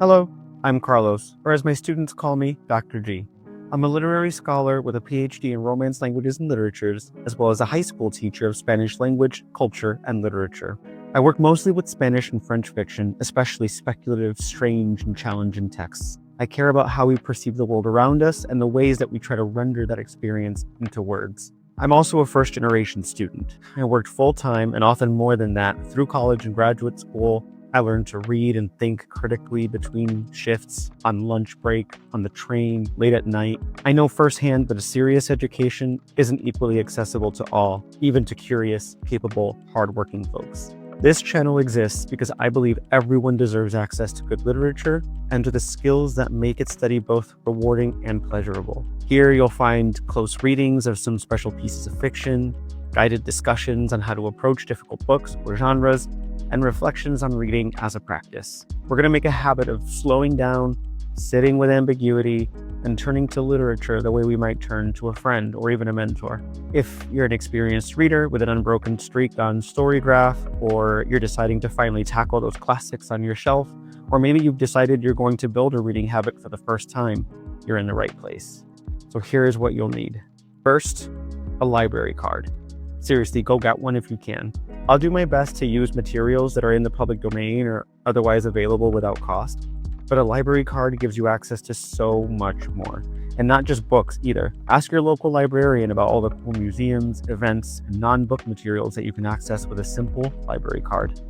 Hello, I'm Carlos, or as my students call me, Dr. G. I'm a literary scholar with a PhD in Romance languages and literatures, as well as a high school teacher of Spanish language, culture, and literature. I work mostly with Spanish and French fiction, especially speculative, strange, and challenging texts. I care about how we perceive the world around us and the ways that we try to render that experience into words. I'm also a first-generation student. I worked full-time and often more than that through college and graduate school. I learned to read and think critically between shifts, on lunch break, on the train, late at night. I know firsthand that a serious education isn't equally accessible to all, even to curious, capable, hardworking folks. This channel exists because I believe everyone deserves access to good literature and to the skills that make its study both rewarding and pleasurable. Here you'll find close readings of some special pieces of fiction, guided discussions on how to approach difficult books or genres, and reflections on reading as a practice. We're going to make a habit of slowing down, sitting with ambiguity, and turning to literature the way we might turn to a friend or even a mentor. If you're an experienced reader with an unbroken streak on Storygraph, or you're deciding to finally tackle those classics on your shelf, or maybe you've decided you're going to build a reading habit for the first time, you're in the right place. So here's what you'll need. First, a library card. Seriously, go get one if you can. I'll do my best to use materials that are in the public domain or otherwise available without cost, but a library card gives you access to so much more. And not just books either. Ask your local librarian about all the cool museums, events, and non-book materials that you can access with a simple library card.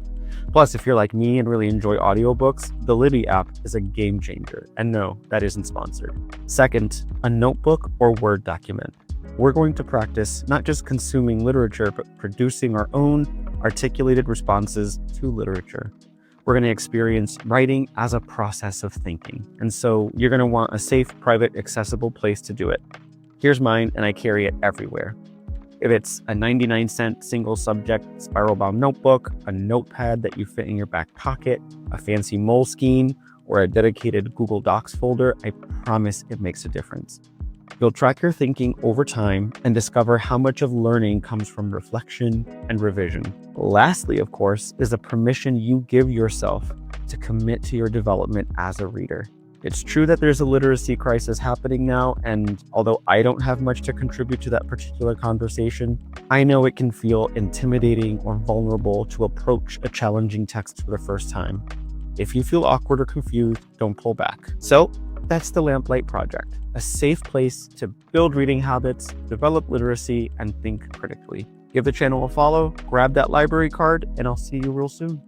Plus, if you're like me and really enjoy audiobooks, the Libby app is a game changer. And no, that isn't sponsored. Second, a notebook or Word document. We're going to practice not just consuming literature, but producing our own articulated responses to literature. We're going to experience writing as a process of thinking. And so you're going to want a safe, private, accessible place to do it. Here's mine, and I carry it everywhere. If it's a 99-cent single subject spiral bound notebook, a notepad that you fit in your back pocket, a fancy Moleskine, or a dedicated Google Docs folder, I promise it makes a difference. You'll track your thinking over time and discover how much of learning comes from reflection and revision. Lastly, of course, is the permission you give yourself to commit to your development as a reader. It's true that there's a literacy crisis happening now, and although I don't have much to contribute to that particular conversation, I know it can feel intimidating or vulnerable to approach a challenging text for the first time. If you feel awkward or confused, don't pull back. So, that's the Lamplight Project, a safe place to build reading habits, develop literacy, and think critically. Give the channel a follow, grab that library card, and I'll see you real soon.